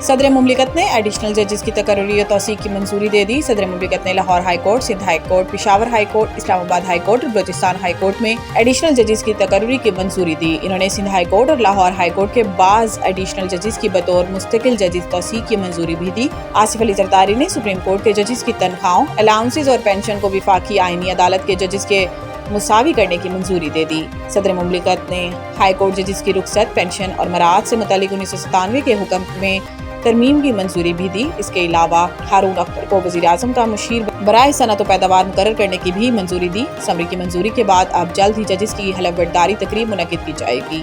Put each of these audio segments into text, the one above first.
सदर मुमलिकत ने एडिशनल जजेस की तकर्री तौसीक की मंजूरी दे दी। सदर मुमलिकत ने Lahore high court, Sindh high court, Peshawar high court, Islamabad high court और बलूचिस्तान हाई कोर्ट में एडिशनल जजेस की तकर्री की मंजूरी दी। इन्होंने सिंध हाई कोर्ट और लाहौर हाई कोर्ट के बाज एडिशनल जजेस की बतौर मुस्तकिल जजेस तौसीक की मंजूरी भी दी। आसिफ अली जरदारी ने सुप्रीम कोर्ट के जजेस की तनख्वाहों, अलाउंसेस और पेंशन को विफाकी आईनी अदालत के जजेस के मुसावी करने की मंजूरी दे दी। सदर मुमलिकत ने हाई कोर्ट जजेस की रुखसत, पेंशन और मराहत से मुतालिक 1997 के हुक्म में तरमीम की मंजूरी भी दी। इसके अलावा हारून अख्तर को वज़ीर आज़म का मुशीर बराए सनअत व पैदावार मुकर्रर करने की भी मंजूरी दी। समरी की मंजूरी के बाद अब जल्द ही जजेस की हलफबर्दारी तकरीब मुनक्किद की जाएगी।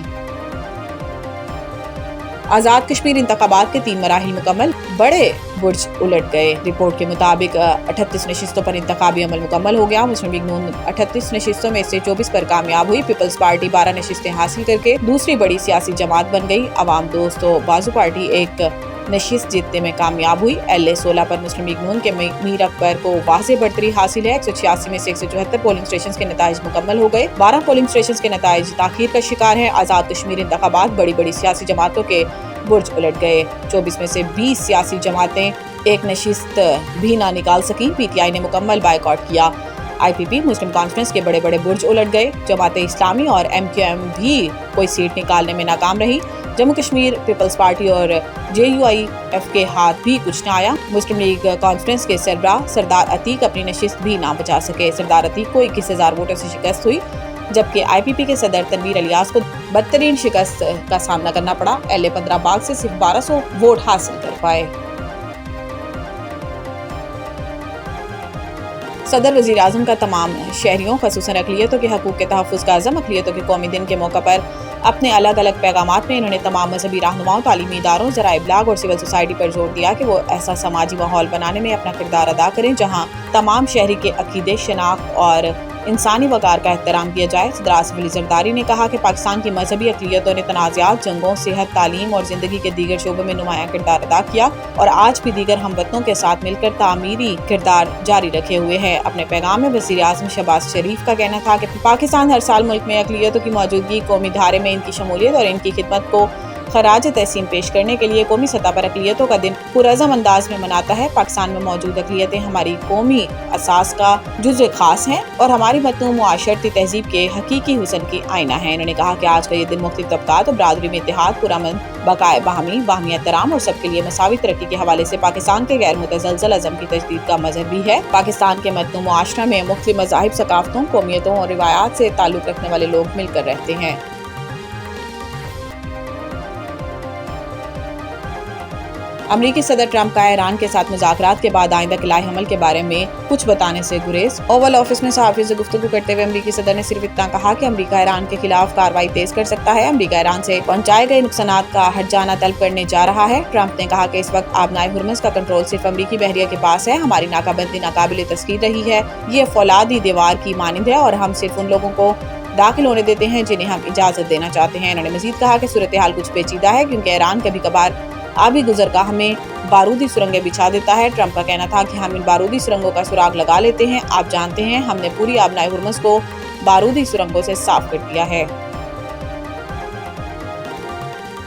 आज़ाद कश्मीर इंतखाबात के 3 मराहिल मुकम्मल, बड़े बुर्ज उलट गए। रिपोर्ट के मुताबिक 38 नशिस्तों पर इंतखाबी अमल मुकम्मल हो गया। मुस्लिम लीग नून 38 नशिस्तों में से 24 पर कामयाब हुई। पीपल्स पार्टी 12 नशिस्तें हासिल करके दूसरी बड़ी सियासी जमात बन गई। अवाम दोस्त बाजू पार्टी एक नशिस्त जीतने में कामयाब हुई। LA 16 पर मुस्लिम लीग नून के मीर अकबर को वाज़ेह बढ़तरी हासिल है। 186 में से 174 पोलिंग स्टेशन के नताइज मुकम्मल हो गए। 12 पोलिंग स्टेशन के नताइज ताखीर का शिकार है। आज़ाद कश्मीर इंतखाबात बड़ी बड़ी सियासी जमातों के बुर्ज उलट गए। 24 में से 20 सियासी जमातें एक नशिस्त भी ना निकाल सकी। PTI ने मुकम्मल बायकॉट किया। IPP मुस्लिम कॉन्फ्रेंस के बड़े बड़े बुर्ज उलट गए। जमात इस्लामी और MQM भी कोई सीट निकालने में नाकाम रही। जम्मू कश्मीर पीपल्स पार्टी और JUIF के हाथ भी कुछ न आया। मुस्लिम लीग कॉन्फ्रेंस के सरबराह सरदार अतीक अपनी नशिस्त भी ना बचा सके। सरदार अतीक को 21,000 वोटों से शिकस्त हुई, जबकि IPP के सदर तनवीर अलियास को बदतरीन शिकस्त का सामना करना पड़ा। LA 15 बाग से सिर्फ 1200 वोट हासिल कर पाए। सदर वज़ीर आज़म का तमाम शहरियों ख़ुसूसन अक़लियतों के हकूक़ के तहफ़्फ़ुज़ का अज़म। अक़लियतों के कौमी दिन के मौका पर अपने अलग अलग पैगामात में इन्होंने तमाम मज़हबी रहनुमाओं, तालीमी इदारों, ज़राए इब्लाग और सिविल सोसाइटी पर जोर दिया कि वो ऐसा समाजी माहौल बनाने में अपना किरदार अदा करें जहाँ तमाम शहरी के अक़ीदे, शनाख्त और इंसानी वक़ार का एहतराम किया जाए। सदर आसिफ अली जरदारी ने कहा कि पाकिस्तान की मजहबी अक़लियतों ने तनाज़ात, जंगों, सेहत, तालीम और ज़िंदगी के दीगर शोबों में नुमायाँ किरदार अदा किया और आज भी दीगर हमवतनों के साथ मिलकर तामीरी किरदार जारी रखे हुए है। अपने पैगाम में वज़ीर आज़म शहबाज शरीफ का कहना था कि पाकिस्तान हर साल मुल्क में अक़लियतों की मौजूदगी, कौमी धारे में इनकी शमूलियत और इनकी खिदमत को खराज तहसीन पेश करने के लिए कौमी सतह पर अक़लियतों का दिन पुरअज़म अंदाज में मनाता है। पाकिस्तान में मौजूद अक़लियतें हमारी कौमी असास का जुज़्व ख़ास हैं और हमारी मतनू मुआशरती तहज़ीब के हकीकी हुस्न की आईना है। इन्होंने कहा कि आज का ये दिन मुख्तलिफ़ तबक़ात और बरादरी में इत्तेहाद, पुरअमन, बक़ाए बाहमी एहतराम और सबके लिए मसावी तरक्की के हवाले से पाकिस्तान के गैर मुतज़लज़ल अज़म की तजदीद का मज़हर भी है। पाकिस्तान के मतनू मुआशरा में मुख्तलिफ़ मज़ाहिब, सकाफ़तों, कौमियतों और रिवायात से ताल्लुक़ रखने वाले लोग मिलकर रहते हैं। अमरीकी सदर ट्रंप का ईरान के साथ मुज़ाकरात के बाद आइंदा क़िलाए हमल के बारे में कुछ बताने से गुरेज। ओवल ऑफिस में सहाफ़ियों से गुफ्तगू करते हुए अमरीकी सदर ने सिर्फ इतना कहा कि अमरीका ईरान के खिलाफ कार्रवाई तेज कर सकता है। अमरीका ईरान से पहुंचाए गए नुकसानात का हट जाना तलब करने जा रहा है। ट्रंप ने कहा कि इस वक्त आबनाए हुर्मुज़ का कंट्रोल सिर्फ अमरीकी बहरिया के पास है। हमारी नाकाबंदी नाकाबिल तस्कीर रही है। ये फौलादी दीवार की मानिंद है और हम सिर्फ उन लोगों को दाखिल होने देते हैं जिन्हें हम इजाज़त देना चाहते हैं। इन्होंने मज़ीद कहा कि सूरत हाल कुछ पेचीदा है क्योंकि ईरान कभी कभार आबी गुज़रगाह में बारूदी सुरंगें बिछा देता है। ट्रंप का कहना था कि हम इन बारूदी सुरंगों का सुराग लगा लेते हैं। आप जानते हैं हमने पूरी आबनाए हुर्मुज़ को बारूदी सुरंगों से साफ कर दिया है।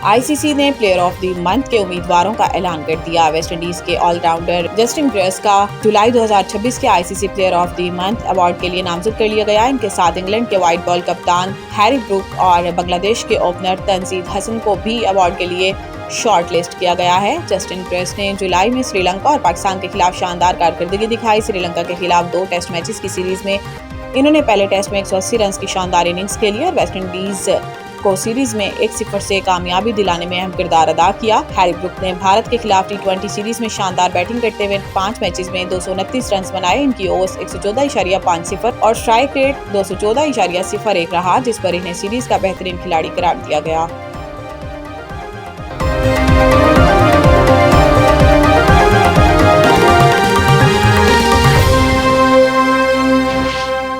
ICC ने प्लेयर ऑफ द मंथ के उम्मीदवारों का ऐलान कर दिया। वेस्ट इंडीज के ऑलराउंडर जस्टिन ग्रेस का जुलाई 2026 के ICC player of the month award के लिए नामजद कर लिया गया। इनके साथ इंग्लैंड के वाइट बॉल कप्तान हैरी ब्रूक और बांग्लादेश के ओपनर तंजीद हसन को भी अवार्ड के लिए शॉर्ट लिस्ट किया गया है। जस्टिन ग्रेस ने जुलाई में श्रीलंका और पाकिस्तान के खिलाफ शानदार कारकर्दगी दिखाई। श्रीलंका के खिलाफ 2 टेस्ट मैचेस की सीरीज में इन्होंने पहले टेस्ट में 180 रन की शानदार इनिंग्स खेली और वेस्ट इंडीज को सीरीज में 1-0 से कामयाबी दिलाने में अहम किरदार अदा किया। हैरी ब्रूक ने भारत के खिलाफ T20 सीरीज में शानदार बैटिंग करते हुए 5 मैचेस में 229 रन बनाए। इनकी ओवर्स 114.50 और स्ट्राइक रेट 214.01 रहा, जिस पर इन्हें सीरीज का बेहतरीन खिलाड़ी करार दिया गया।